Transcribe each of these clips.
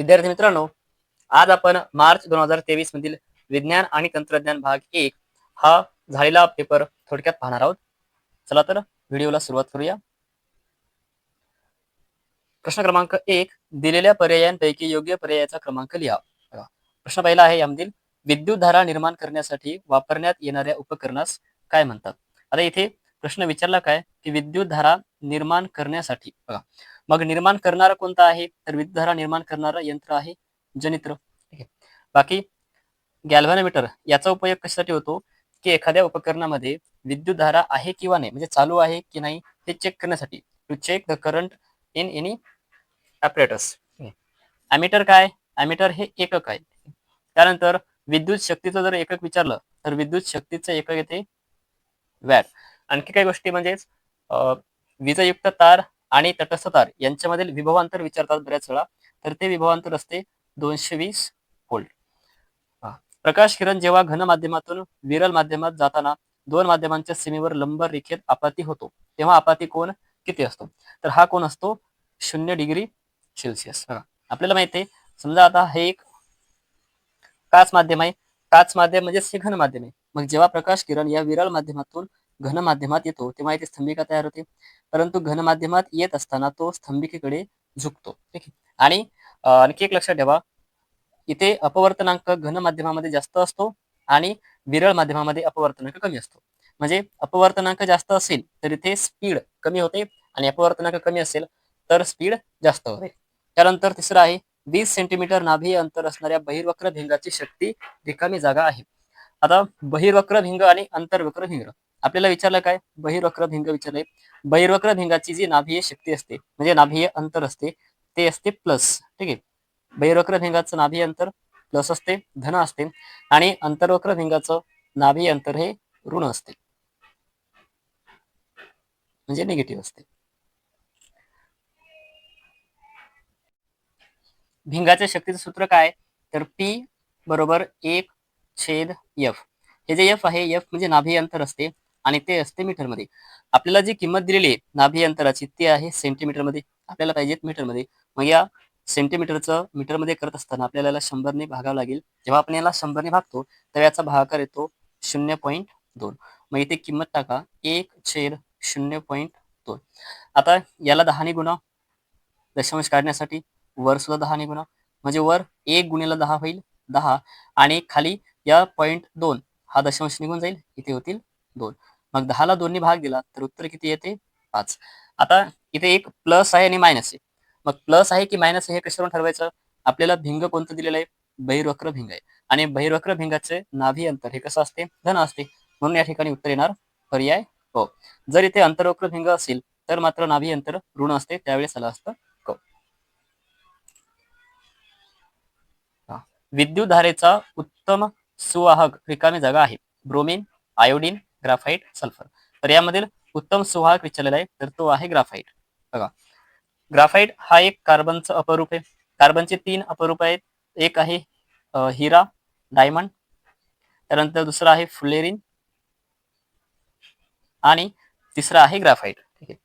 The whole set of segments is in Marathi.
विद्यार्थी मित्रांनो, आज आपण मार्च 2023 मधील विज्ञान आणि तंत्रज्ञान भाग 1 हा झालेला पेपर थोडक्यात पाहणार आहोत. चला तर व्हिडिओला सुरुवात करूया. प्रश्न क्रमांक 1, दिलेल्या पर्यायांपैकी योग्य पर्यायाचा क्रमांक लिहा. बघा, प्रश्न पहिला आहे यामधील विद्युतधारा निर्माण करण्यासाठी वापरण्यात येणाऱ्या उपकरणास काय म्हणतात? आता इथे प्रश्न विचारला काय की विद्युतधारा निर्माण करण्यासाठी. बघा, मग निर्माण करणारा कोणता आहे? तर विद्युतधारा निर्माण करणारं यंत्र आहे जनित्र. ठीक आहे. बाकी गॅल्व्हॅनोमीटर याचा उपयोग कशासाठी होतो? की एखाद्या उपकरणामध्ये विद्युतधारा आहे किंवा नाही, म्हणजे चालू आहे की नाही हे चेक करण्यासाठी. To check the current in any apparatus. Ammeter काय? ॲमीटर हे एकक आहे. त्यानंतर विद्युत शक्तीचं जर एकक विचारलं तर विद्युत शक्तीचं एकक येते वॅट. आणखी काही गोष्टी म्हणजेच वीजयुक्त तार आणि तटस्थ तार यांच्यामधील विभवांतर विचारतात बऱ्याच वेळा. तर ते विभवांतर असते 220 व्होल्ट. प्रकाश किरण जेव्हा घन माध्यमातून विरल माध्यमात जाताना दोन माध्यमांच्या सीमेवर लंब रेखेत आपाती होतो तेव्हा आपाती कोन किती असतो? तर हा कोन असतो 0 डिग्री सेल्सिअस. आपल्याला माहिती आहे, समजा आता हे एक काच माध्यम आहे. काच माध्यम म्हणजे हे घन माध्यम आहे. मग जेव्हा प्रकाश किरण या विरळ माध्यमातून घन माध्यमात येतो तेव्हा इथे स्तंभिका तयार होते. परंतु घन माध्यमात येत असताना तो स्तंभिकेकडे झुकतो. ठीक आहे. आणि आणखी एक लक्षात ठेवा, इथे अपवर्तनांक घन माध्यमामध्ये जास्त असतो आणि विरळ माध्यमामध्ये अपवर्तनांक कमी असतो. म्हणजे अपवर्तनांक जास्त असेल तर इथे स्पीड कमी होते आणि अपवर्तनांक कमी असेल तर स्पीड जास्त होते. त्यानंतर तिसरं आहे 20 सेंटीमीटर नाभीय अंतर असणाऱ्या बहिर्वक्र भिंगाची शक्ती रिकामी जागा आहे. आता बहिर्वक्र भिंग आणि अंतर्वक्र भिंग आपल्याला विचारलं काय? बहिर्वक्र भिंग विचारले. बहिर्वक्र भिंगाची जी नाभीय शक्ती असते म्हणजे नाभीय अंतर असते ते असते प्लस. ठीक आहे. बहिर्वक्र भिंगाचं नाभी अंतर प्लस असते, धन असते, आणि अंतर्वक्र भिंगाचं नाभी अंतर हे ऋण असते म्हणजे निगेटिव्ह असते. भिंगाच्या शक्तीचं सूत्र काय? तर P बरोबर 1/F. हे जे F आहे, F म्हणजे नाभी अंतर असते आणि ते असते मीटरमध्ये. आपल्याला जी किंमत दिलेली आहे नाभी अंतराची ती आहे सेंटीमीटरमध्ये. आपल्याला पाहिजेत मीटरमध्ये. मग या सेंटीमीटरचं मीटरमध्ये करत असताना आपल्याला याला 100ने भागावं लागेल. जेव्हा आपण याला 100ने भागतो तेव्हा याचा भागाकार येतो 0.2. मग इथे किंमत टाका 1/0.2. आता याला 10ने गुणा, दशांश काढण्यासाठी वर सुद्धा 10ने गुणा, म्हणजे वर 1 गुणिले 10 होईल 10, आणि खाली या 0.2 हा दशांश निघून जाईल, इथे होतील 2. मग 10ला 2ने भाग दिला तर उत्तर किती येते? 5. आता इथे एक प्लस आहे आणि मायनस आहे. मग प्लस आहे की मायनस आहे हे कशावरून ठरवायचं? आपल्याला भिंग कोणतं दिलेलं आहे? बहिर्वक्र भिंग आहे, आणि बहिर्वक्र भिंगाचे नाभी अंतर हे कसं असते? धन असते. म्हणून या ठिकाणी उत्तर येणार पर्याय हो. जर इथे अंतर्वक्र भिंग असेल तर मात्र नाभी अंतर ऋण असते, त्यावेळेस आलं असतं क. विद्युत धारेचा उत्तम सुवाहक रिकामी जागा आहे. Bromine, iodine, graphite, sulphur. तर यामधील उत्तम सुवाहक विचारलेला आहे तर तो आहे ग्राफाइट. बघा, ग्राफाइट हा एक कार्बनचं अपरूप आहे. कार्बनचे 3 अपरूप आहेत. एक आहे हिरा, डायमंड, त्यानंतर दुसरा आहे फ्लेरिन, आणि तिसरा आहे ग्राफाइट. ठीक आहे.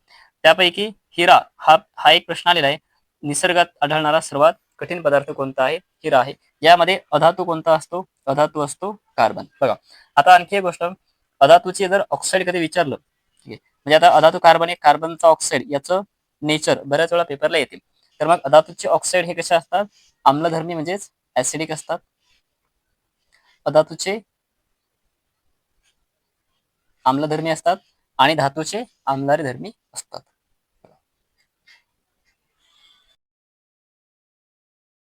त्यापैकी हिरा हा एक प्रश्न आलेला आहे. निसर्गात आढळणारा सर्वात कठीण पदार्थ कोणता आहे? हिरा आहे. यामध्ये अधातू कोणता असतो? अधातू असतो कार्बन. बघा, आता आणखी एक गोष्ट, अधातूची जर ऑक्साईड कधी विचारलं, ठीक आहे, म्हणजे आता अधातू कार्बन एक कार्बनचा ऑक्साईड याचं नेचर बऱ्याच वेळा पेपरला येतील. तर मग अधातूचे ऑक्साईड हे कसे असतात? आम्लधर्मी म्हणजेच ऍसिडिक असतात. अधातूचे आम्लधर्मी असतात आणि धातूचे आम्लारी धर्मी असतात.